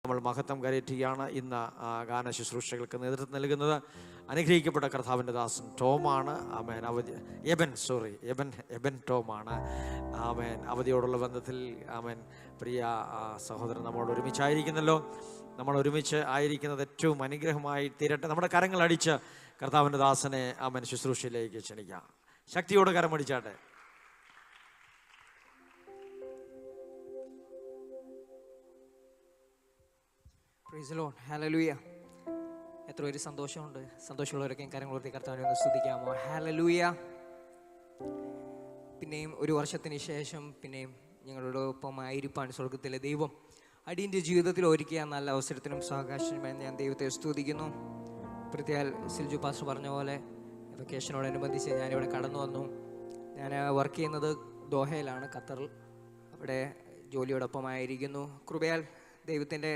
നമ്മൾ മഹത്വം കരയറ്റുകയാണ്. ഇന്ന് ഗാന ശുശ്രൂഷകൾക്ക് നേതൃത്വം നൽകുന്നത് അനുഗ്രഹിക്കപ്പെട്ട കർത്താവിൻ്റെ ദാസൻ ടോമാണ്. ആമേൻ. എബൻ ടോമാണ്. ആമേൻ. അവധിയോടുള്ള ബന്ധത്തിൽ ആമേൻ പ്രിയ സഹോദരൻ നമ്മളോട് ഒരുമിച്ചായിരിക്കുന്നല്ലോ. നമ്മൾ ഒരുമിച്ച് ആയിരിക്കുന്നത് ഏറ്റവും അനുഗ്രഹമായി തീരട്ടെ. നമ്മുടെ കരങ്ങളടിച്ച് കർത്താവിൻ്റെ ദാസനെ ആമേൻ ശുശ്രൂഷയിലേക്ക് ക്ഷണിക്കാം. ശക്തിയോടെ കരമടിച്ചാട്ടെ. Praise the Lord. ഹല്ലേലൂയ. എത്ര ഒരു സന്തോഷമുണ്ട്. സന്തോഷമുള്ളവരൊക്കെ കരങ്ങളുയർത്തി കർത്താവിനെ ഒന്ന് സ്തുതിക്കാമോ? ഹല്ലേലൂയ. പിന്നെയും ഒരു വർഷത്തിന് ശേഷം പിന്നെയും ഞങ്ങളുടെ ഒപ്പം ആയിരിക്കാൻ സ്വർഗത്തിലെ ദൈവം അടിയൻ്റെ ജീവിതത്തിൽ ഒരുക്കിയ നല്ല അവസരത്തിനും സാവകാശനുമായി ഞാൻ ദൈവത്തെ സ്തുതിക്കുന്നു. പ്രത്യേക സിൽജു പാസ്റ്റർ പറഞ്ഞ പോലെ വെക്കേഷനോടനുബന്ധിച്ച് ഞാനിവിടെ കടന്നു വന്നു. ഞാൻ വർക്ക് ചെയ്യുന്നത് ദോഹയിലാണ്, ഖത്തറിൽ. അവിടെ ജോലിയോടൊപ്പമായിരിക്കുന്നു. കൃപയാൽ ദൈവത്തിൻ്റെ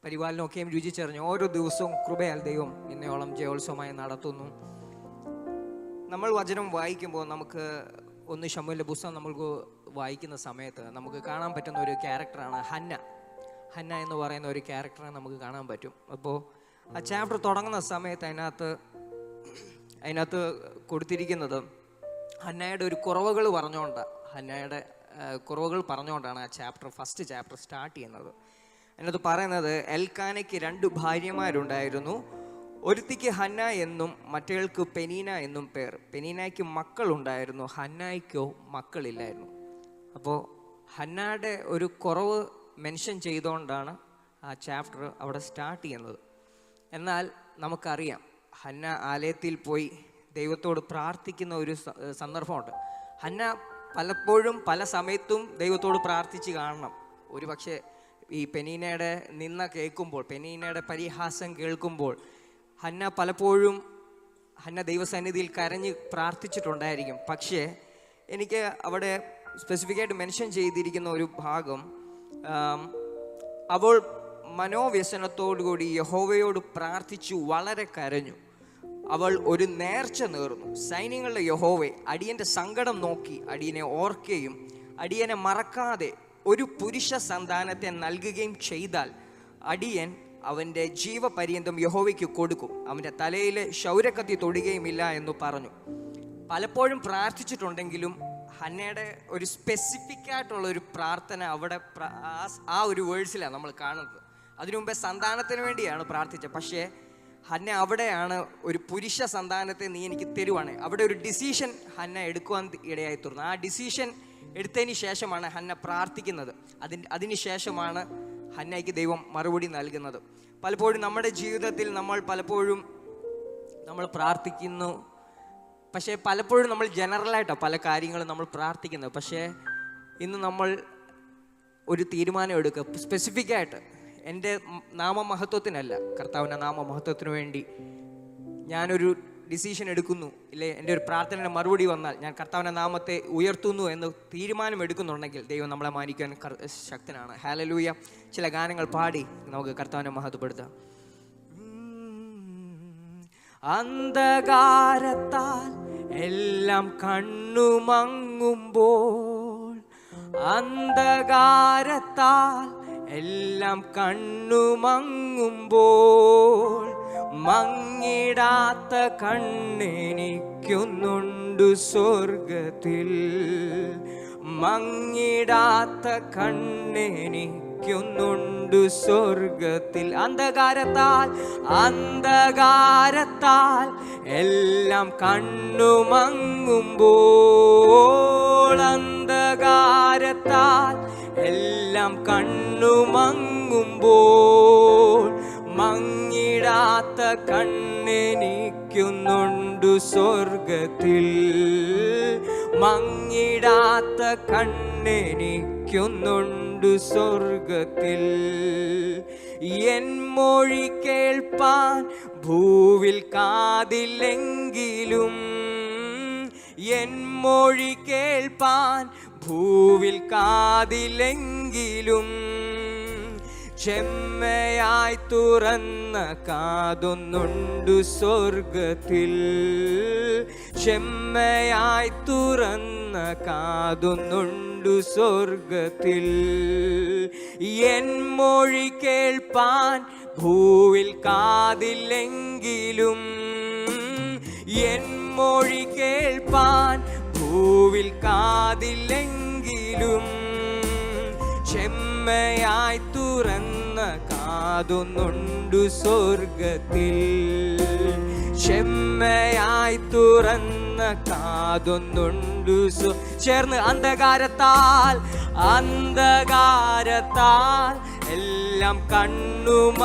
പരിപാലനമൊക്കെയും രുചിച്ചറിഞ്ഞു. ഓരോ ദിവസവും കൃപയാൽ ദൈവം ഇന്നയോളം ജയോത്സവമായി നടത്തുന്നു. നമ്മൾ വചനം വായിക്കുമ്പോൾ നമുക്ക് ഒന്ന് ശമൂവേലിന്റെ പുസ്തകം നമ്മൾക്ക് വായിക്കുന്ന സമയത്ത് നമുക്ക് കാണാൻ പറ്റുന്ന ഒരു ക്യാരക്ടറാണ് ഹന്ന എന്ന് പറയുന്ന ഒരു ക്യാരക്ടറെ നമുക്ക് കാണാൻ പറ്റും. അപ്പോൾ ആ ചാപ്റ്റർ തുടങ്ങുന്ന സമയത്ത് അതിനകത്ത് കൊടുത്തിരിക്കുന്നത് ഹന്നയുടെ ഒരു കുറവുകൾ പറഞ്ഞുകൊണ്ടാണ് ആ ഫസ്റ്റ് ചാപ്റ്റർ സ്റ്റാർട്ട് ചെയ്യുന്നത്. അതിനകത്ത് പറയുന്നത്, എൽക്കാനയ്ക്ക് 2 ഭാര്യമാരുണ്ടായിരുന്നു. ഒരുത്തിക്ക് ഹന്ന എന്നും മറ്റേൾക്ക് പെനീന എന്നും പേർ. പെനീനയ്ക്ക് മക്കളുണ്ടായിരുന്നു, ഹന്നായ്ക്കോ മക്കളില്ലായിരുന്നു. അപ്പോൾ ഹന്നയുടെ ഒരു കുറവ് മെൻഷൻ ചെയ്തുകൊണ്ടാണ് ആ ചാപ്റ്റർ അവിടെ സ്റ്റാർട്ട് ചെയ്യുന്നത്. എന്നാൽ നമുക്കറിയാം, ഹന്ന ആലയത്തിൽ പോയി ദൈവത്തോട് പ്രാർത്ഥിക്കുന്ന ഒരു സന്ദർഭമുണ്ട്. ഹന്ന പലപ്പോഴും പല സമയത്തും ദൈവത്തോട് പ്രാർത്ഥിച്ച് കാണണം. ഒരു പക്ഷേ ഈ പെനീനയുടെ പെനീനയുടെ പരിഹാസം കേൾക്കുമ്പോൾ ഹന്ന ദൈവസന്നിധിയിൽ കരഞ്ഞ് പ്രാർത്ഥിച്ചിട്ടുണ്ടായിരിക്കും. പക്ഷേ എനിക്ക് അവിടെ സ്പെസിഫിക്കായിട്ട് മെൻഷൻ ചെയ്തിരിക്കുന്ന ഒരു ഭാഗം, അവൾ മനോവ്യസനത്തോടുകൂടി യഹോവയോട് പ്രാർത്ഥിച്ചു വളരെ കരഞ്ഞു. അവൾ ഒരു നേർച്ച നേർന്നു. സൈന്യങ്ങളുടെ യഹോവേ, അടിയൻ്റെ സങ്കടം നോക്കി അടിയനെ ഓർക്കുകയും അടിയനെ മറക്കാതെ ഒരു പുരുഷ സന്താനത്തെ നൽകുകയും ചെയ്താൽ അടിയൻ അവൻ്റെ ജീവപര്യന്തം യഹോവയ്ക്ക് കൊടുക്കും. അവൻ്റെ തലയിൽ ക്ഷൗരക്കത്തി തൊടുകയുമില്ല എന്ന് പറഞ്ഞു. പലപ്പോഴും പ്രാർത്ഥിച്ചിട്ടുണ്ടെങ്കിലും ഹന്നയുടെ ഒരു സ്പെസിഫിക് ആയിട്ടുള്ള ഒരു പ്രാർത്ഥന അവിടെ ആ ഒരു വേഴ്സിലാണ് നമ്മൾ കാണുന്നത്. അതിനു മുമ്പേ സന്താനത്തിന് വേണ്ടിയാണ് പ്രാർത്ഥിച്ചത്. പക്ഷേ ഹന്ന അവിടെയാണ് ഒരു പുരുഷ സന്താനത്തെ നീ എനിക്ക് തരുവാണ്. അവിടെ ഒരു ഡിസിഷൻ ഹന്ന എടുക്കുവാൻ ഇടയായി തീർന്നു. ആ ഡിസിഷൻ എടുത്തതിന് ശേഷമാണ് ഹന്ന പ്രാർത്ഥിക്കുന്നത്. അതിന് ശേഷമാണ് ഹന്നയ്ക്ക് ദൈവം മറുപടി നൽകുന്നത്. പലപ്പോഴും നമ്മുടെ ജീവിതത്തിൽ നമ്മൾ പ്രാർത്ഥിക്കുന്നു. പക്ഷേ പലപ്പോഴും നമ്മൾ ജനറലായിട്ടാണ് പല കാര്യങ്ങളും നമ്മൾ പ്രാർത്ഥിക്കുന്നത്. പക്ഷേ ഇന്ന് നമ്മൾ ഒരു തീരുമാനം എടുക്കുക, സ്പെസിഫിക്കായിട്ട് എൻ്റെ നാമമഹത്വത്തിനല്ല, കർത്താവിൻ്റെ നാമമഹത്വത്തിന് വേണ്ടി ഞാനൊരു ഡിസിഷൻ എടുക്കുന്നു. ഇല്ലേ, എൻ്റെ ഒരു പ്രാർത്ഥനയുടെ മറുപടി വന്നാൽ ഞാൻ കർത്താവിൻ്റെ നാമത്തെ ഉയർത്തുന്നു എന്ന് തീരുമാനം എടുക്കുന്നുണ്ടെങ്കിൽ ദൈവം നമ്മളെ മാനിക്കാൻ ശക്തനാണ്. ഹല്ലേലൂയ. ചില ഗാനങ്ങൾ പാടി നമുക്ക് കർത്താവിനെ മഹത്വപ്പെടുത്താം. അന്ധകാരത്താൽ എല്ലാം കണ്ണുമങ്ങുമ്പോൾ, അന്ധകാരത്താൽ എല്ലാം കണ്ണുമങ്ങുമ്പോൾ, മങ്ങിടാത്ത കണ്ണെനിക്കുന്നുണ്ട് സ്വർഗത്തിൽ. മങ്ങിടാത്ത കണ്ണെനിക്കുന്നുണ്ട് സ്വർഗത്തിൽ. അന്ധകാരത്താൽ എല്ലാം കണ്ണുമങ്ങുമ്പോൾ, അന്ധകാരത്താൽ എല്ലാം കണ്ണുമങ്ങുമ്പോൾ, മങ്ങിടാത്ത കണ്ണെനിക്കുന്നുണ്ട് സ്വർഗത്തിൽ. മങ്ങിടാത്ത കണ്ണെനിക്കുന്നുണ്ട് സ്വർഗത്തിൽ. എൻ മൊഴി കേൾപ്പാൻ ഭൂവിൽ കാതില്ലെങ്കിലും, എൻ മൊഴി കേൾപ്പാൻ ഭൂവിൽ കാതില്ലെങ്കിലും, ചെമ്മയായി തുറന്ന കാതൊന്നുണ്ട് സ്വർഗത്തിൽ. ചെമ്മയായി തുറന്ന കാതൊന്നുണ്ട് കേൾക്കുന്നുണ്ടു സ്വർഗത്തിൽ. എൻ മൊഴി കേൾപ്പാൻ ഭൂവിൽ കാതില്ലെങ്കിലും, എൻ മൊഴി കേൾപ്പാൻ ഭൂവിൽ കാതില്ലെങ്കിലും, ചെമ്മയായി തുറന്ന കാതൊന്നുണ്ടു സ്വർഗത്തിൽ. ചെമ്മയായി തുറന്ന കാതൊന്നുണ്ടു. ചേർന്ന് അന്ധകാരത്താൽ അന്ധകാരത്താൽ എല്ലാം കണ്ണുമങ്ങുമ്പോൾ,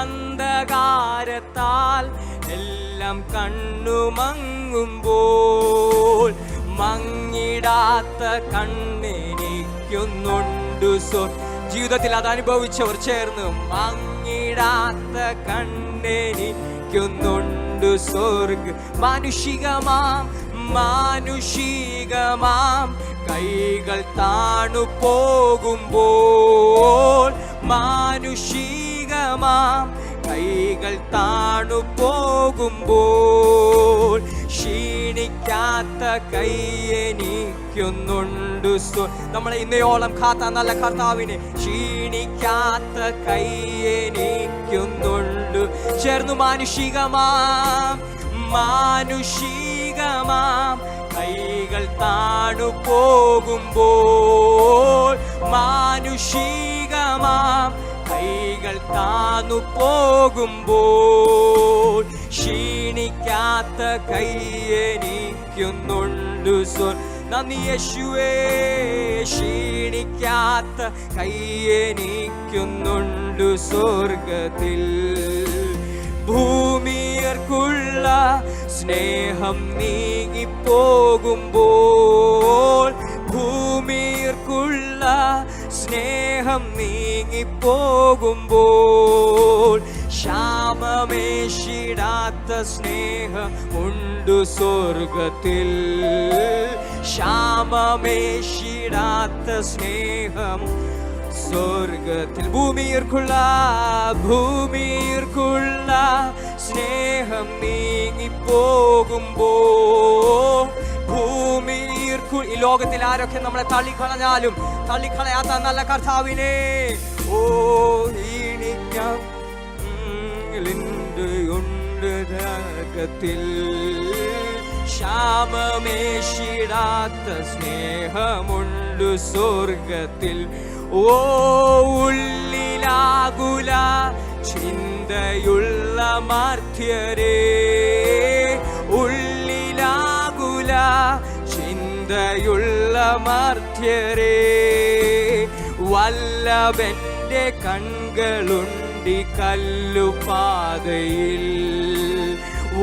അന്ധകാരത്താൽ എല്ലാം കണ്ണുമങ്ങുമ്പോൾ, മങ്ങിടാത്ത കണ്ണെനിക്കൊന്നുണ്ടു. ജീവിതത്തിൽ അത് അനുഭവിച്ചവർ ചേർന്ന് മങ്ങിടാത്ത കണ്ണെനിക്കൊന്നുണ്ടു സ്വർഗ. മാനുഷികമാം മാനുഷികമാം കൈകൾ താണു പോകുമ്പോൾ, മാനുഷികമാം കൈകൾ താണു പോകുമ്പോൾ, ക്ഷീണിക്കാത്ത കൈ എനിക്കൊന്നുണ്ടു. നമ്മളെ ഇന്നയോളം കാത്ത നല്ല കർത്താവിനെ, ക്ഷീണിക്കാത്ത കൈ എനിക്കൊന്നുണ്ട്. ചേർന്നു മാനുഷികമാം മാനുഷികമാം കൈകൾ താണു പോകുമ്പോൾ, മാനുഷികമാം കൈകൾ താന്നു പോകുമ്പോൾ, ക്ഷീണിക്കാത്ത കൈ എനിക്കൊന്നുണ്ടു. നന്ദി യേശുവേ, ക്ഷീണിക്കാത്ത കൈ എനിക്കൊന്നുണ്ടു സ്വർഗത്തിൽ. ഭൂമിയർക്കുള്ള സ്നേഹം നീങ്ങിപ്പോകുമ്പോൾ, ഭൂമിയർക്കുള്ള സ്നേഹം നീങ്ങിപ്പോകുമ്പോൾ, ക്ഷാമമേശിടാത്ത സ്നേഹം ഉണ്ടു സ്വർഗത്തിൽ. ക്ഷാമമേശിടാത്ത സ്നേഹം സ്വർഗത്തിൽ. ഭൂമിയർക്കുള്ള സ്നേഹം നീങ്ങിപ്പോകുമ്പോൾ, ഭൂമിയർക്കു ഈ ലോകത്തിൽ ആരൊക്കെ നമ്മളെ തള്ളിക്കളഞ്ഞാലും തള്ളിക്കളയാത്ത നല്ല കർത്താവിനെ ഓ ഈണിക്കാം ത്തിൽ. ക്ഷാമമേശിടാത്ത സ്നേഹമുണ്ടു സ്വർഗത്തിൽ. ഓ ഉള്ളിലാകുല ചിന്തയുള്ള മാർത്യരേ, ഉള്ളിലാകുല ചിന്തയുള്ള മാർത്യരേ, വല്ലഭന്റെ കൺകളുണ്ടി കല്ലുപാതയിൽ,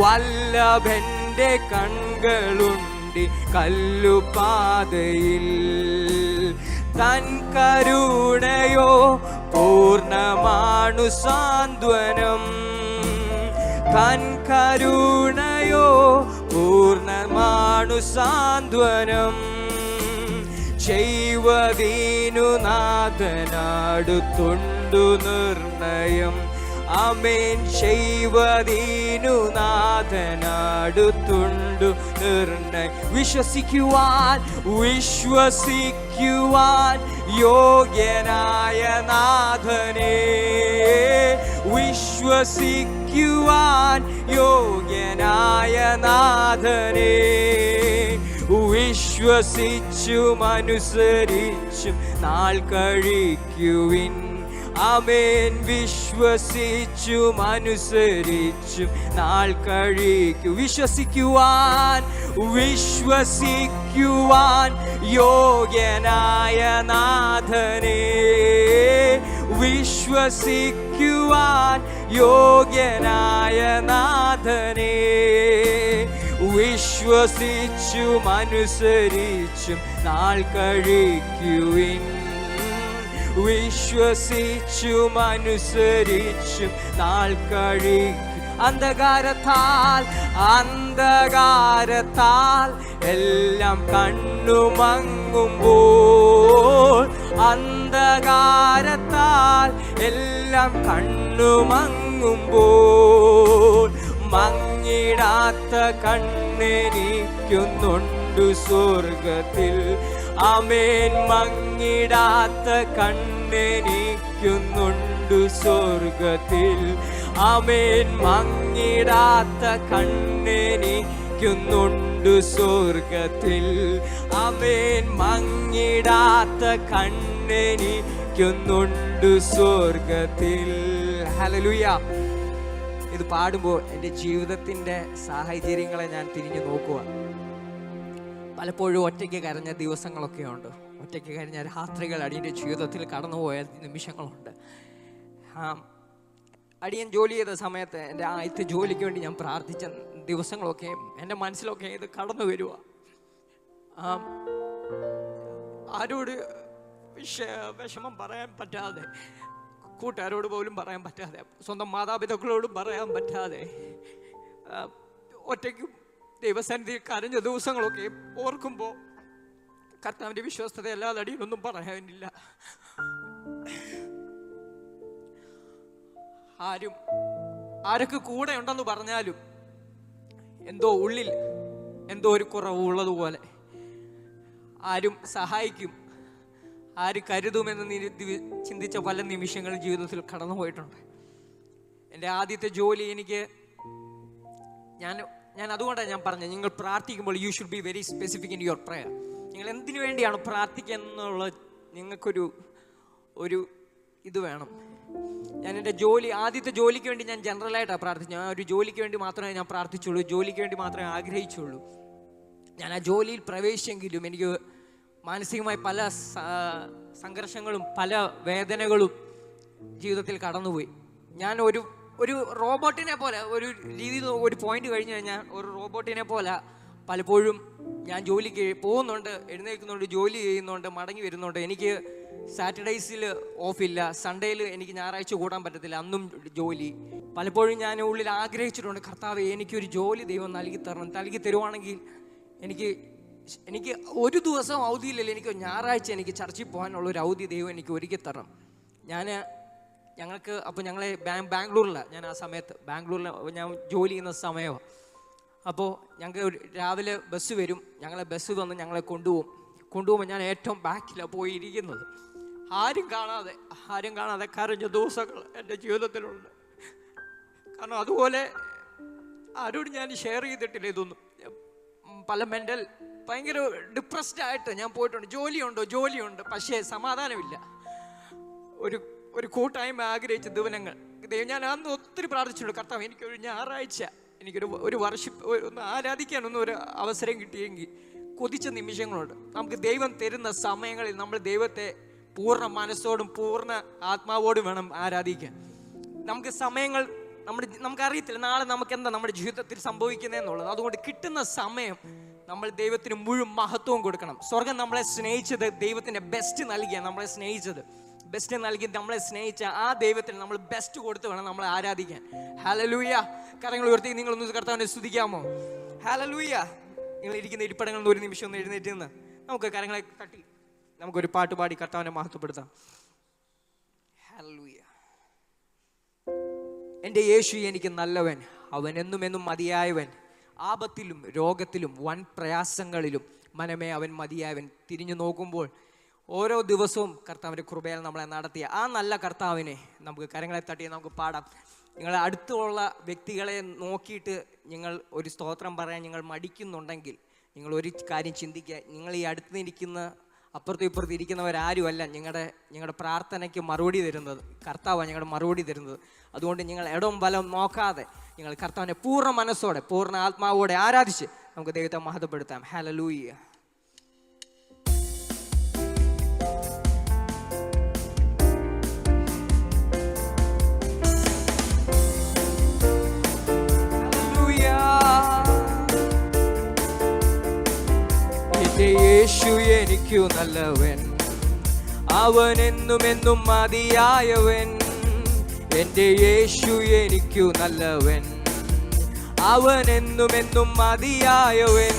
വല്ലഭന്റെ കൺകളുണ്ടി കല്ലുപാതയിൽ. തൻ കരുണയോ പൂർണ്ണമാണു സാന്ത്വനം, തൻ കരുണയോ പൂർണ്ണമാണു സാന്ത്വനം. ചെയ്വതീനു നാഥനടുത്തുണ്ടു നിർണയം. ആമേൻ. ചെയ്വതീനു നാഥനടുത്തുണ്ടു നിർണയം. വിശ്വസിക്കുവാൻ വിശ്വസിക്കുവാൻ യോഗ്യനായ നാഥനെ, വിശ്വസിക്കുവാൻ യോഗ്യനായ നാഥനെ, വിശ്വസിച്ചും അനുസരിച്ചും നാൾ കഴിക്കുവിൻ. ആമേൻ. വിശ്വസിച്ചും അനുസരിച്ചും നാൾ കഴിക്കൂ. വിശ്വസിക്കുവാൻ വിശ്വസിക്കുവാൻ യോഗ്യനായ നാഥനെ, വിശ്വസിക്കുവാൻ യോഗ്യനായ നാഥനെ, വിശ്വസിച്ചും അനുസരിച്ചും നാൾ കഴിക്കുവിൻ. വിശ്വസിച്ചും അനുസരിച്ചും നാൾ കഴിക്കും. അന്ധകാരത്താൽ അന്ധകാരത്താൽ എല്ലാം കണ്ണുമങ്ങുമ്പോൾ, അന്ധകാരത്താൽ എല്ലാം കണ്ണുമങ്ങുമ്പോൾ, മങ്ങിടാത്ത കണ്ണെനിക്കൊന്നുണ്ട് എനിക്കുന്നുണ്ട് സ്വർഗത്തിൽ. ആമേൻ. മങ്ങിടാത്ത കണ്ണെനിക്കുന്നുണ്ട് സ്വർഗത്തിൽ. ആമേൻ. മങ്ങിടാത്ത കണ്ണെനിക്കുന്നുണ്ട് സ്വർഗത്തിൽ. ആമേൻ. മങ്ങിടാത്ത കണ്ണെനിക്കുന്നുണ്ട് സ്വർഗത്തിൽ. ഹല്ലേലൂയ. ഇത് പാടുമ്പോൾ എൻ്റെ ജീവിതത്തിൻ്റെ സാഹചര്യങ്ങളെ ഞാൻ തിരിഞ്ഞു നോക്കുക. പലപ്പോഴും ഒറ്റയ്ക്ക് കരഞ്ഞ ദിവസങ്ങളൊക്കെ ഉണ്ട്. ഒറ്റയ്ക്ക് കരഞ്ഞ രാത്രികൾ അടിയൻ്റെ ജീവിതത്തിൽ കടന്നുപോയ നിമിഷങ്ങളുണ്ട്. അടിയൻ ജോലി ചെയ്ത സമയത്ത് എൻ്റെ ആദ്യത്തെ ജോലിക്ക് വേണ്ടി ഞാൻ പ്രാർത്ഥിച്ച ദിവസങ്ങളൊക്കെ എൻ്റെ മനസ്സിലൊക്കെ ഇത് കടന്നു വരിക. ആരോട് വിഷമം പറയാൻ പറ്റാതെ, കൂട്ടുകാരോട് പോലും പറയാൻ പറ്റാതെ, സ്വന്തം മാതാപിതാക്കളോടും പറയാൻ പറ്റാതെ ഒറ്റയ്ക്ക് ദൈവസന്നിധി കരഞ്ഞ ദിവസങ്ങളൊക്കെ ഓർക്കുമ്പോൾ കർത്താവിൻ്റെ വിശ്വസ്തത അല്ലാതെ അടിയൊന്നും പറയാനില്ല. ആരൊക്കെ കൂടെ ഉണ്ടെന്ന് പറഞ്ഞാലും എന്തോ ഉള്ളിൽ എന്തോ ഒരു കുറവ് ഉള്ളതുപോലെ, ആരും സഹായിക്കും, ആര് കരുതുമെന്ന് ചിന്തിച്ച പല നിമിഷങ്ങളും ജീവിതത്തിൽ കടന്നുപോയിട്ടുണ്ട്. എൻ്റെ ആദ്യത്തെ ജോലി ഞാൻ അതുകൊണ്ടാണ് ഞാൻ പറഞ്ഞത്, നിങ്ങൾ പ്രാർത്ഥിക്കുമ്പോൾ you should be very specific in your prayer. നിങ്ങൾ എന്തിനു വേണ്ടിയാണ് പ്രാർത്ഥിക്കുക എന്നുള്ള നിങ്ങൾക്കൊരു ഇത് വേണം. ഞാൻ എൻ്റെ ആദ്യത്തെ ജോലിക്ക് വേണ്ടി ഞാൻ ജനറലായിട്ടാണ് പ്രാർത്ഥിച്ചത്. ഞാൻ ഒരു ജോലിക്ക് വേണ്ടി മാത്രമേ ഞാൻ പ്രാർത്ഥിച്ചുള്ളൂ, ജോലിക്ക് വേണ്ടി മാത്രമേ ആഗ്രഹിച്ചുള്ളൂ. ഞാൻ ആ ജോലിയിൽ പ്രവേശിച്ചെങ്കിലും എനിക്ക് മാനസികമായി പല സംഘർഷങ്ങളും പല വേദനകളും ജീവിതത്തിൽ കടന്നുപോയി. ഞാൻ ഒരു റോബോട്ടിനെ പോലെ ഒരു രീതിയിൽ ഒരു പോയിന്റ് കഴിഞ്ഞ് കഴിഞ്ഞാൽ ഒരു റോബോട്ടിനെ പോലെ പലപ്പോഴും ഞാൻ ജോലിക്ക് പോകുന്നുണ്ട്, എഴുന്നേൽക്കുന്നുണ്ട്, ജോലി ചെയ്യുന്നുണ്ട്, മടങ്ങി വരുന്നുണ്ട്. എനിക്ക് സാറ്റർഡേയ്സിൽ ഓഫില്ല, സൺഡേയിൽ എനിക്ക് ഞായറാഴ്ച കൂടാൻ പറ്റത്തില്ല, അന്നും ജോലി. പലപ്പോഴും ഞാൻ ഉള്ളിൽ ആഗ്രഹിച്ചിട്ടുണ്ട്, കർത്താവേ എനിക്കൊരു ജോലി ദൈവം നൽകി തരുവാണെങ്കിൽ എനിക്ക് ഒരു ദിവസം അവധിയില്ലല്ലോ, എനിക്ക് ഞായറാഴ്ച എനിക്ക് ചർച്ചിൽ പോകാനുള്ളൊരു അവധി ദൈവം എനിക്ക് ഒരുക്കി തരണം. ഞങ്ങളെ ബാംഗ്ലൂരിലാണ്, ഞാൻ ആ സമയത്ത് ബാംഗ്ലൂരിൽ ഞാൻ ജോലി ചെയ്യുന്ന സമയമാണ്. അപ്പോൾ ഞങ്ങൾക്ക് രാവിലെ ബസ് വരും, ബസ് വന്ന് ഞങ്ങളെ കൊണ്ടുപോകുമ്പോൾ ഞാൻ ഏറ്റവും ബാക്കിലാണ് പോയിരിക്കുന്നത്. ആരും കാണാതെ കരഞ്ഞ ദിവസങ്ങൾ എൻ്റെ ജീവിതത്തിലുണ്ട്. കാരണം അതുപോലെ ആരോടും ഞാൻ ഷെയർ ചെയ്തിട്ടില്ല ഇതൊന്നും. പല ഭയങ്കര ഡിപ്രസ്ഡ് ആയിട്ട് ഞാൻ പോയിട്ടുണ്ട്. ജോലിയുണ്ട്, പക്ഷേ സമാധാനമില്ല. ഒരു കൂട്ടായ്മ ആഗ്രഹിച്ച ദിവനങ്ങൾ ഞാൻ അന്ന് ഒത്തിരി പ്രാർത്ഥിച്ചുള്ളൂ, കർത്താവ് എനിക്കൊരു ഞായറാഴ്ച എനിക്കൊരു ഒന്ന് ആരാധിക്കാനൊന്നും ഒരു അവസരം കിട്ടിയെങ്കിൽ. കൊതിച്ച നിമിഷങ്ങളുണ്ട്. നമുക്ക് ദൈവം തരുന്ന സമയങ്ങളിൽ നമ്മൾ ദൈവത്തെ പൂർണ്ണ മനസ്സോടും പൂർണ്ണ ആത്മാവോടും വേണം ആരാധിക്കാൻ. നമുക്കറിയത്തില്ല നാളെ നമുക്ക് എന്താ നമ്മുടെ ജീവിതത്തിൽ സംഭവിക്കുന്നതെന്നുള്ളത്. അതുകൊണ്ട് കിട്ടുന്ന സമയം നമ്മൾ ദൈവത്തിന് മുഴുവൻ മഹത്വവും കൊടുക്കണം. സ്വർഗം നമ്മളെ സ്നേഹിച്ചത് ദൈവത്തിന്റെ ബെസ്റ്റ് നൽകിയാണ് നമ്മളെ സ്നേഹിച്ചത്. ബെസ്റ്റ് നൽകി നമ്മളെ സ്നേഹിച്ച ആ ദൈവത്തിന് നമ്മൾ ബെസ്റ്റ് കൊടുത്ത് വേണം നമ്മളെ ആരാധിക്കാൻ. ഹല്ലേലൂയ. കരങ്ങൾ ഉയർത്തി നിങ്ങളൊന്ന് കർത്താവിനെ സ്തുതിക്കാമോ? ഹല്ലേലൂയ. നിങ്ങൾ ഇരിക്കുന്ന ഇരിപ്പിടങ്ങളിൽ നിന്ന് ഒരു നിമിഷം ഒന്ന് എഴുന്നേറ്റ് നിന്ന് നമുക്ക് കരങ്ങളെ തട്ടി നമുക്കൊരു പാട്ട് പാടി കർത്താവിനെ മഹത്വപ്പെടുത്താം. ഹല്ലേലൂയ. എൻ്റെ യേശു എനിക്ക് നല്ലവൻ, അവൻ എന്നും മതിയായവൻ, ആപത്തിലും രോഗത്തിലും വൻ പ്രയാസങ്ങളിലും മനമേ അവൻ മതിയായവൻ. തിരിഞ്ഞു നോക്കുമ്പോൾ ഓരോ ദിവസവും കർത്താവിൻ്റെ കൃപയാൽ നമ്മളെ നടത്തിയ ആ നല്ല കർത്താവിനെ നമുക്ക് കരങ്ങളെ തട്ടി നമുക്ക് പാടാം. നിങ്ങൾ അടുത്തുള്ള വ്യക്തികളെ നോക്കിയിട്ട് നിങ്ങൾ ഒരു സ്തോത്രം പറയാൻ നിങ്ങൾ മടിക്കുന്നുണ്ടെങ്കിൽ നിങ്ങൾ ഒരു കാര്യം ചിന്തിക്കുക. നിങ്ങൾ ഈ അടുത്തിരിക്കുന്ന അപ്പുറത്തും ഇപ്പുറത്തും ഇരിക്കുന്നവരാരുമല്ല നിങ്ങളുടെ പ്രാർത്ഥനയ്ക്ക് മറുപടി തരുന്നത്, കർത്താവാണ് ഞങ്ങളുടെ മറുപടി തരുന്നത്. അതുകൊണ്ട് നിങ്ങൾ ഇടവും ബലം നോക്കാതെ നിങ്ങൾ കർത്താവിനെ പൂർണ്ണ മനസ്സോടെ പൂർണ്ണ ആത്മാവോടെ ആരാധിച്ച് നമുക്ക് ദൈവത്തെ മഹത്വപ്പെടുത്താം. ഹല്ലേലൂയ. എൻ്റെ യേശു എനിക്കു നല്ലവൻ, അവൻ എന്നും മതിയായവൻ. എൻ്റെ യേശു എനിക്കു നല്ലവൻ, അവൻ എന്നും മതിയായവൻ.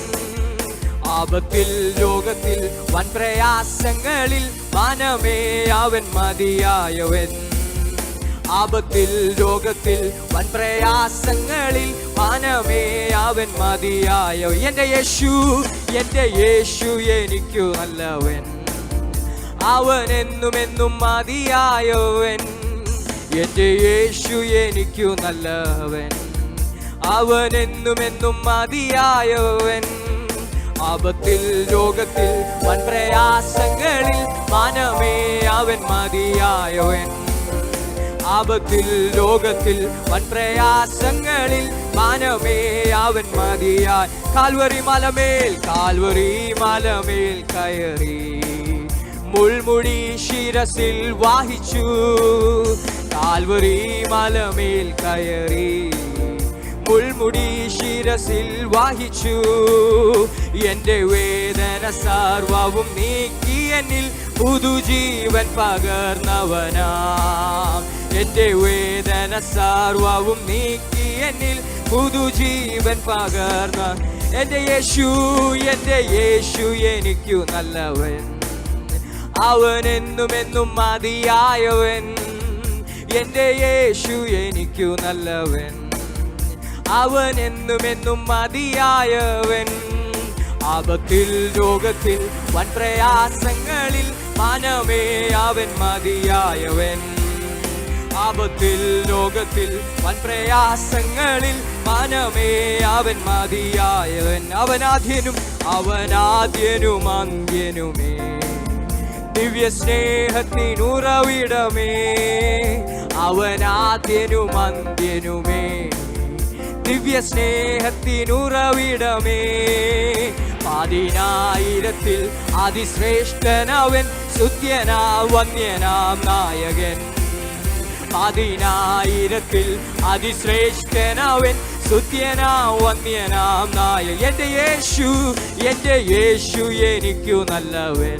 ആപത്തിൽ രോഗത്തിൽ വൻ പ്രയാസങ്ങളിൽ മനമേ അവൻ മതിയായവൻ. ആപത്തിൽ രോഗത്തിൽ വൻ പ്രയാസങ്ങളിൽ മനമേ അവൻ മതിയായോ. എൻ്റെ യേശു എനിക്കു നല്ലവൻ, അവൻ എന്നും മതിയായവൻ. എൻ്റെ യേശു എനിക്കു നല്ലവൻ, അവൻ എന്നും മതിയായവൻ. ആപത്തിൽ രോഗത്തിൽ വൻ പ്രയാസങ്ങളിൽ മനമേ അവൻ മതിയായവൻ. ആപത്തിൽ രോഗത്തിൽ വൻ പ്രയാസങ്ങളിൽ മനമേ അവൻ മതിയായി. കാൽവരി മലമേൽ കയറി മുൾമുടി ശിരസിൽ വാഹിച്ചു. കാൽവരി മലമേൽ കയറി മുൾമുടി ശിരസിൽ വാഹിച്ചു. എൻ്റെ വേദന സർവവും നീക്കി എന്നിൽ പുതുജീവൻ പകർന്നവനാം. എൻ്റെ വേദന സർവവും നീക്കി എന്നിൽ പുതുജീവൻ പകർന്ന എൻ്റെ യേശു എനിക്കു നല്ലവൻ, അവൻ എന്നും മതിയായവൻ. എൻ്റെ യേശു എനിക്കു നല്ലവൻ, അവൻ എന്നും മതിയായവൻ. ആപത്തിൽ രോഗത്തിൽ വൻ പ്രയാസങ്ങളിൽ മനമേ അവൻ മതിയായവൻ. ആപത്തിൽ രോഗത്തിൽ വൻ പ്രയാസങ്ങളിൽ മനമേ അവൻ മതിയായവൻ. അവനാദ്യനും അന്ത്യനുമേ, ദിവ്യ സ്നേഹത്തിനുറവിടമേ. അവനാദ്യനും അന്ത്യനുമേ, ദിവ്യ സ്നേഹത്തിനുറവിടമേ. 10,000 അതിശ്രേഷ്ഠനവൻ, സ്തുത്യനാം വന്യനാം നായകൻ. 10,000 അതിശ്രേഷ്ഠനവൻ, സ്തുത്യനാം വന്യനാം നായകൻ. എൻ്റെ യേശു എനിക്കു നല്ലവൻ,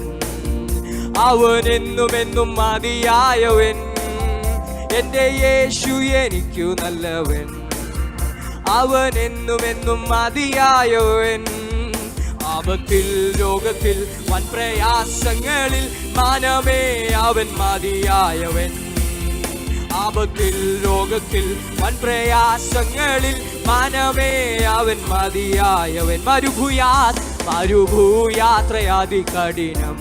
അവൻ എന്നും മതിയായവൻ. എൻ്റെ യേശു എനിക്കു നല്ലവൻ, അവൻ എന്നും മതിയായവൻ. ആപത്തിൽ രോഗത്തിൽ വൻ പ്രയാസങ്ങളിൽ മനമേ അവൻ മതിയായവൻ. ആപത്തിൽ രോഗത്തിൽ വൻ പ്രയാസങ്ങളിൽ മനമേ അവൻ മതിയായവൻ. മരുഭൂയാത്രയാതി കഠിനം,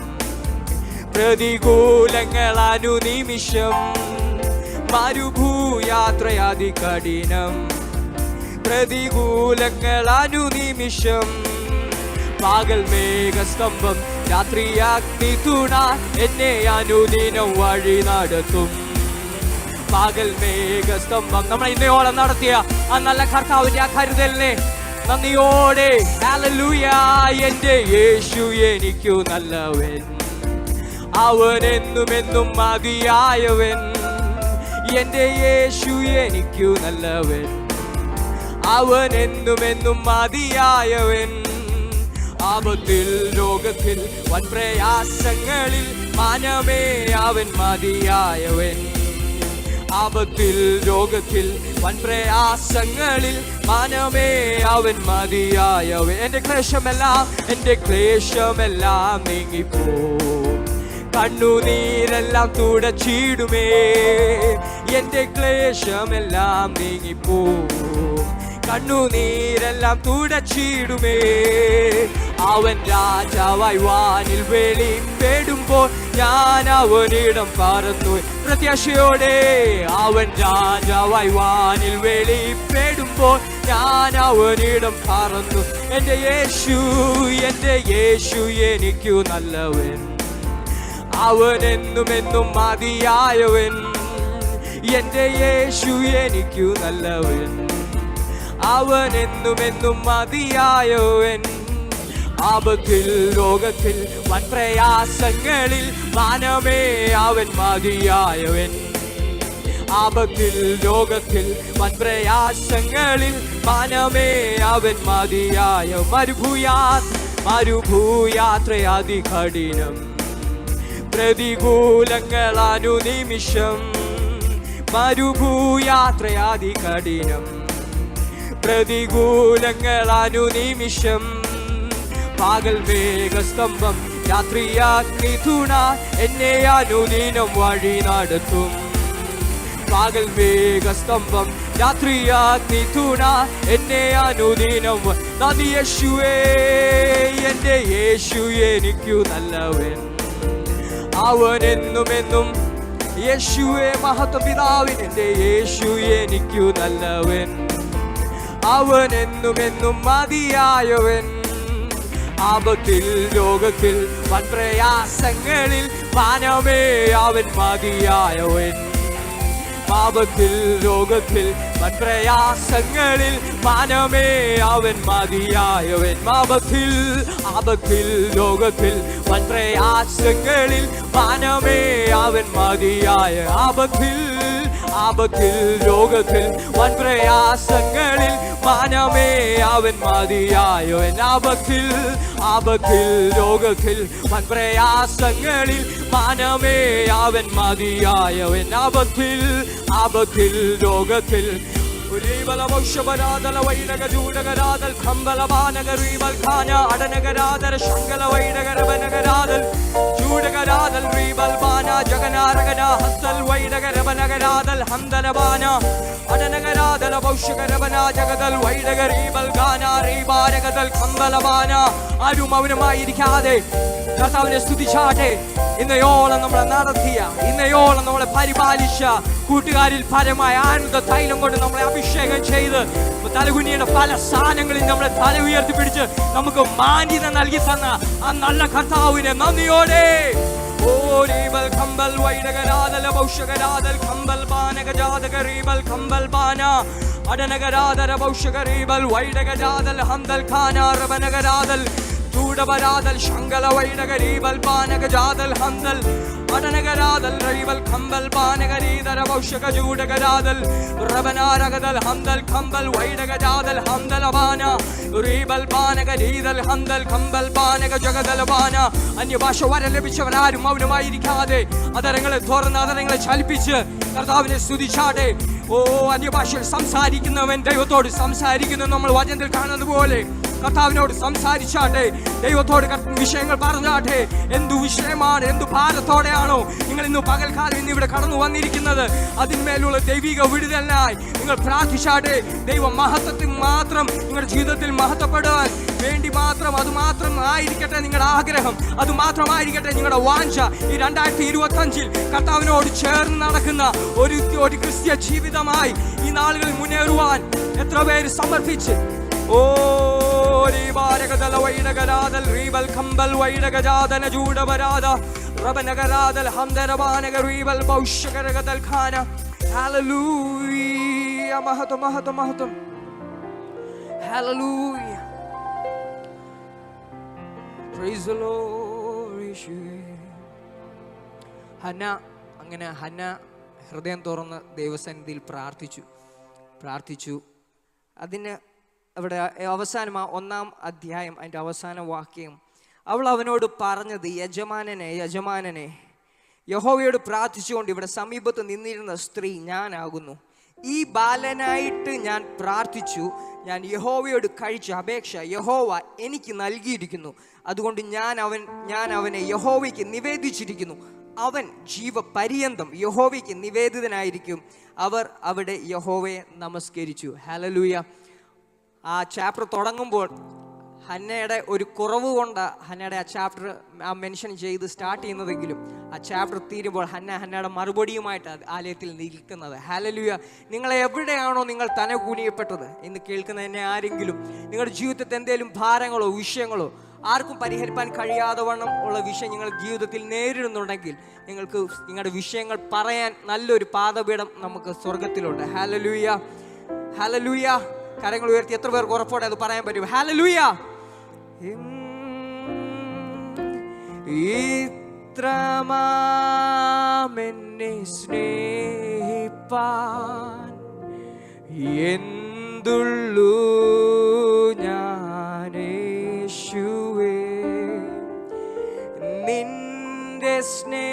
പ്രതികൂലങ്ങൾ അനുനിമിഷം. മരുഭൂയാത്രയാതി കഠിനം, പ്രതികൂലങ്ങൾ അനുനിമിഷം. പകൽ മേഘസ്തംഭം, രാത്രി അഗ്നിതുണ, എന്നെ അനുദിനം വഴി നടത്തും. പകൽ മേഘസ്തംഭം. നമ്മൾ ഇന്നയോളം നടത്തിയ ആ നല്ല കർത്താവിന്റെ ആ കരുതലിനെ നന്ദിയോടെ ഹല്ലേലൂയ. എൻ്റെ യേശു എനിക്കു നല്ലവൻ, അവൻ എന്നും മതിയായവൻ. എൻ്റെ യേശു എനിക്കു നല്ലവൻ, അവൻ എന്നും മതിയായവൻ. ആപത്തിൽ രോഗത്തിൽ വൻ പ്രയാസങ്ങളിൽ മനമേ അവൻ മതിയായവൻ. ആപത്തിൽ രോഗത്തിൽ വൻ പ്രയാസങ്ങളിൽ മനമേ അവൻ മതിയായവൻ. എൻ്റെ ക്ലേശമെല്ലാം നീങ്ങിപ്പോ, കണ്ണുനീരെല്ലാം തുടച്ചിടുമേ. എൻ്റെ ക്ലേശമെല്ലാം നീങ്ങിപ്പോ, കണ്ണുനീരെല്ലാം തുടച്ചിടുമേ. അവൻ രാജാവായി വാനിൽ വെളിപ്പെടുമ്പോൾ ഞാൻ അവനിടം പറന്നു. പ്രത്യാശയോടെ അവൻ രാജാവായി വാനിൽ വെളിപ്പെടുമ്പോൾ ഞാൻ അവനിടം പറന്നു. എൻ്റെ യേശു എനിക്കു നല്ലവൻ, അവൻ എന്നും മതിയായവൻ. എൻ്റെ യേശു എനിക്കു നല്ലവൻ, അവൻ എന്നും മതിയായവൻ. ആപത്തിൽ രോഗത്തിൽ വൻ പ്രയാസങ്ങളിൽ മനമേ അവൻ മതിയായവൻ. ആപത്തിൽ രോഗത്തിൽ വൻ പ്രയാസങ്ങളിൽ മനമേ അവൻ മതിയായ. മരുഭൂയാത്രയാതി കഠിനം, പ്രതികൂലങ്ങൾ അനുനിമിഷം. മരുഭൂയാത്രയാതി കഠിനം, പ്രതികൂലങ്ങൾ അനുനിമിഷം. പകൽ മേഘസ്തംഭം, രാത്രി അഗ്നിതുണ, എന്നെ അനുദിനം വഴി നടത്തും. പകൽ മേഘസ്തംഭം രാത്രിയാഗ്നി തൂണ എന്നെ അനുദിനം. നന്ദി യേശുവേ, എന്റെ യേശു എനിക്കു നല്ലവൻ, അവൻ എന്നും എന്നും. യേശുവേ മഹത്വ പിതാവിൻ, എന്റെ യേശു എനിക്കു നല്ലവൻ, അവൻ എന്നും എന്നും മതിയായവൻ. ആപത്തിൽ രോഗത്തിൽ വൻപ്രയാസങ്ങളിൽ വാനമേ അവൻ മതിയായവൻ. ആപത്തിൽ രോഗത്തിൽ വൻപ്രയാസങ്ങളിൽ വാനമേ അവൻ മതിയായവൻ. ആപത്തിൽ രോഗത്തിൽ വൻപ്രയാസങ്ങളിൽ വാനമേ അവൻ മതിയായ. ആപത്തിൽ രോഗത്തിൽ വൻപ്രയാസങ്ങളിൽ വാനമേ അവൻ മതിയായവൻ. ആപത്തിൽ രോഗത്തിൽ വൻപ്രയാസങ്ങളിൽ വാനമേ അവൻ മതിയായവൻ. ആപത്തിൽ രോഗത്തിൽ ആരും മൗനമായിരിക്കാതെ കർത്താവിനെ സ്തുതിച്ചാട്ടെ. ഇന്നയോളം നമ്മളെ നടത്തിയ, ഇന്നയോളം നമ്മളെ പരിപാലിച്ച കൂട്ടുകാരിൽ പരമായ ആനന്ദ തൈലം കൊണ്ട് നമ്മളെ അഭിഷേകം ചെയ്ത് തലകുനിയുടെ പല സ്ഥാനങ്ങളിൽ നമ്മളെ തല ഉയർത്തിപ്പിടിച്ച് നമുക്ക് മാന്യത നൽകി തന്ന ആ നല്ല കർത്താവിനെ നന്ദിയോടെ ചൂടവരാതൽ ശങ്കല വൈഡകരീബൽ പാനകജാതൽ ഹന്തൽ അടനകരാതൽ റൈവൽ കമ്പൽ പാനകരീതര വൗഷക ചൂടകരാതൽ റബനാരകതൽ ഹന്തൽ കമ്പൽ വൈഡകജാതൽ ഹന്തലബാന റീബൽ പാനകരീതൽ ഹന്തൽ കമ്പൽ പാനക ജഗതലബാന. അന്യഭാഷ വര ലഭിച്ചവരാരും മൗനമായിരിക്കാതെ അതരങ്ങളെ തുറന്ന് അതരങ്ങളെ ചലിപ്പിച്ച് കർത്താവിനെ സ്തുതിച്ചാട്ടെ. അന്യഭാഷയിൽ സംസാരിക്കുന്നവൻ ദൈവത്തോട് സംസാരിക്കുന്നു. നമ്മൾ വചനത്തിൽ കാണുന്നത് പോലെ കർത്താവിനോട് സംസാരിച്ചാട്ടെ, ദൈവത്തോട് വിഷയങ്ങൾ പറഞ്ഞാട്ടെ. എന്തു വിഷയമാണ്, എന്തു ഭാരത്തോടെയാണോ നിങ്ങൾ ഇന്ന് പകൽക്കാലം ഇന്ന് ഇവിടെ കടന്നു വന്നിരിക്കുന്നത്, അതിന്മേലുള്ള ദൈവിക വിടുതലിനായി നിങ്ങൾ പ്രാർത്ഥിച്ചാട്ടെ. ദൈവ മഹത്വത്തിൽ മാത്രം നിങ്ങളുടെ ജീവിതത്തിൽ മഹത്വപ്പെടുവാൻ വേണ്ടി മാത്രം, അത് മാത്രം ആയിരിക്കട്ടെ നിങ്ങളുടെ ആഗ്രഹം, അത് മാത്രമായിരിക്കട്ടെ നിങ്ങളുടെ വാഞ്ച. ഈ 2025 കർത്താവിനോട് ചേർന്ന് നടക്കുന്ന ഒരു ക്രിസ്ത്യ ജീവിതമായി ഈ നാളുകളിൽ മുന്നേറുവാൻ എത്ര പേര് സമർപ്പിച്ച് അങ്ങനെ ഹന്ന ഹൃദയം തുറന്ന് ദൈവസന്നിധിയിൽ പ്രാർത്ഥിച്ചു. അതിന് അവിടെ അവസാനം 1-ാം അധ്യായം അതിൻ്റെ അവസാന വാക്യം, അവൾ അവനോട് പറഞ്ഞത്, യജമാനനെ യഹോവയോട് പ്രാർത്ഥിച്ചുകൊണ്ട് ഇവിടെ സമീപത്ത് നിന്നിരുന്ന സ്ത്രീ ഞാനാകുന്നു. ഈ ബാലനായിട്ട് ഞാൻ പ്രാർത്ഥിച്ചു, ഞാൻ യഹോവയോട് കഴിച്ച അപേക്ഷ യഹോവ എനിക്ക് നൽകിയിരിക്കുന്നു. അതുകൊണ്ട് ഞാൻ അവനെ യഹോവയ്ക്ക് നിവേദിച്ചിരിക്കുന്നു. അവൻ ജീവപര്യന്തം യഹോവയ്ക്ക് നിവേദിതനായിരിക്കും. അവർ അവിടെ യഹോവയെ നമസ്കരിച്ചു. ഹല്ലേലൂയ. ആ ചാപ്റ്റർ തുടങ്ങുമ്പോൾ ഹന്നയുടെ ഒരു കുറവ് കൊണ്ട് ഹന്നയുടെ ആ ചാപ്റ്റർ മെൻഷൻ ചെയ്ത് സ്റ്റാർട്ട് ചെയ്യുന്നതെങ്കിലും ആ ചാപ്റ്റർ തീരുമ്പോൾ ഹന്നയുടെ മറുപടിയുമായിട്ട് ആലയത്തിൽ നിൽക്കുന്നത്. ഹല്ലേലൂയ. നിങ്ങളെ എവിടെയാണോ നിങ്ങൾ തലകുനിയപ്പെട്ടത് എന്ന് കേൾക്കുന്ന എന്നെ ആരെങ്കിലും നിങ്ങളുടെ ജീവിതത്തിൽ എന്തെങ്കിലും ഭാരങ്ങളോ വിഷയങ്ങളോ ആർക്കും പരിഹരിക്കാൻ കഴിയാതെ വണ്ണം ഉള്ള വിഷയം നിങ്ങൾ ജീവിതത്തിൽ നേരിടുന്നുണ്ടെങ്കിൽ നിങ്ങൾക്ക് നിങ്ങളുടെ വിഷയങ്ങൾ പറയാൻ നല്ലൊരു പാദപീഠം നമുക്ക് സ്വർഗത്തിലുണ്ട്. Hallelujah, hallelujah. കരങ്ങൾ ഉയർത്തി എത്ര പേർക്ക് ഉറപ്പോടെ അത് പറയാൻ പറ്റും? ഹല്ലേലൂയ. ഇത്രമാമെന്നെ സ്നേഹിപ്പാൻ എന്തുള്ളൂ ഞാനേശുവേ, നിന്റെ സ്നേഹത്തിനാഴമോ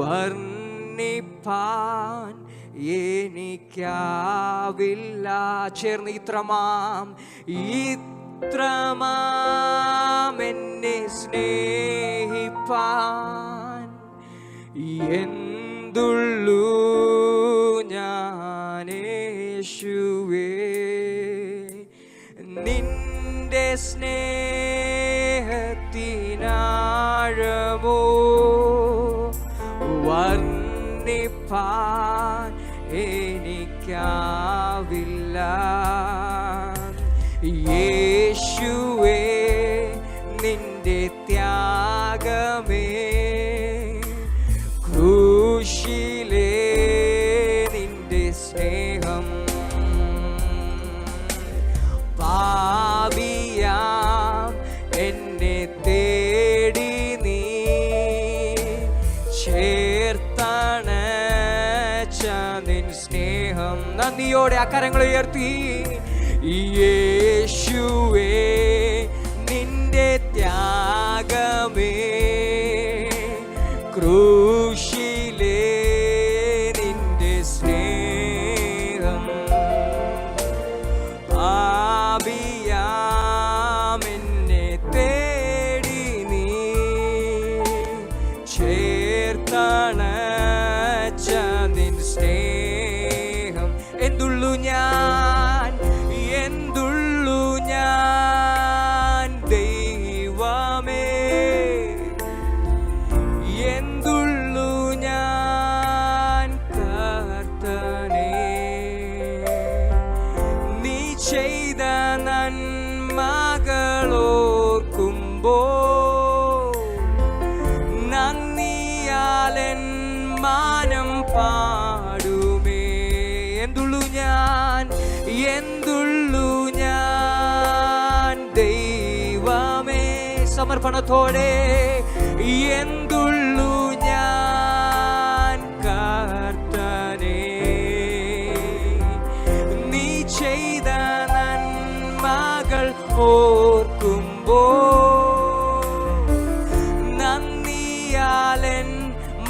വർണ്ണിപ്പാൻ എനിക്കാവില്ല. ചേർന്ന് ഇത്രമാം എന്നെ സ്നേഹിപ്പാൻ എന്തുള്ളൂ ഞാൻ യേശുവേ, നിന്റെ സ്നേഹത്തിനാഴമോ വർണ്ണിപ്പാൻ എനിക്കാവില്ല. യേശുവേ, നിന്റെ ത്യാഗമേ, ക്രൂശിലേ നിന്റെ സ്നേഹം, പാപിയാം എന്നെ തേടി നീ ചേർത്തണച്ച നിൻ സ്നേഹം. നന്ദിയോടെ ആ കരങ്ങൾ ഉയർത്തി. യേശുവേ, നിന്റെ ത്യാഗമേ, ക്രൂശിലേ നിന്റെ സ്നേഹം, പാപിയാം എന്നെ തേടി നീ ചേർത്തണച്ച നിൻ സ്നേഹം. എന്തുള്ളു ഞാൻ, എന്തുള്ളു ഞാൻ ദൈവമേ, എന്തുള്ളു ഞാൻ കർത്തനേ, നീ ചെയ്ത നന്മകളോർക്കുമ്പോൾ നന്ദിയാലൻ മാനം പാടുമേ. എന്തുള്ളു ഞാൻ, എന്തുള്ളു ഞാൻ ദൈവമേ, സമർപ്പണത്തോടെ. എന്തുള്ളു ഞാൻ കർത്തനേ, നീ ചെയ്ത നന്മകൾ ഓർക്കുമ്പോൾ നന്ദിയാലൻ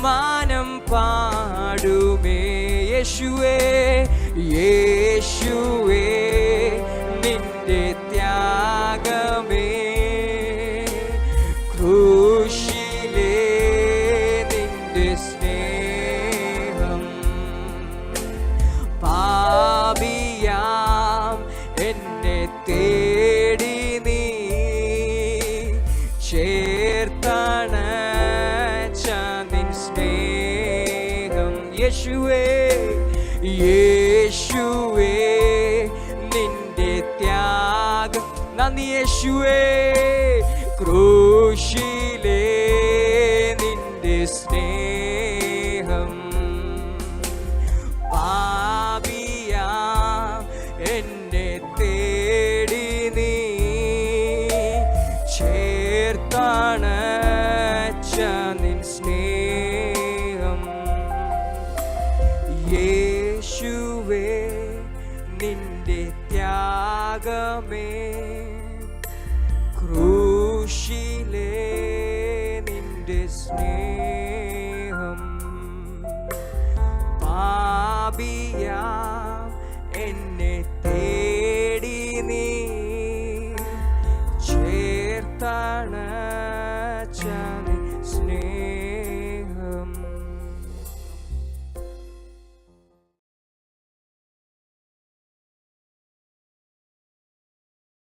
മാനം പാടുമേ. യേശുവേ, യേശുവേ, നിന്റെ ത്യാഗമേ, ക്രൂശിലേ നിന്റെ സ്നേഹം, പാപിയാം എന്നെ തേടി നീ ചേർത്തണച്ച നിൻ സ്നേഹം. യേശുവേ, യേശുവേ, നിന്റെ ത്യാഗം. നന്ദി യേശുവേ, ക്രൂശിലേ നിന്റെ സ്നേഹം, പാപിയാം എന്നെ തേടി നീ ചേർത്തണച്ച നിൻ സ്നേഹം. യേശുവേ, നിന്റെ ത്യാഗമേ, ക്രൂശിലേ നിന്റെ സ്നേഹം, പാപിയാം എന്നെ തേടി നീ ചേർത്തണച്ച നിൻ സ്നേഹം.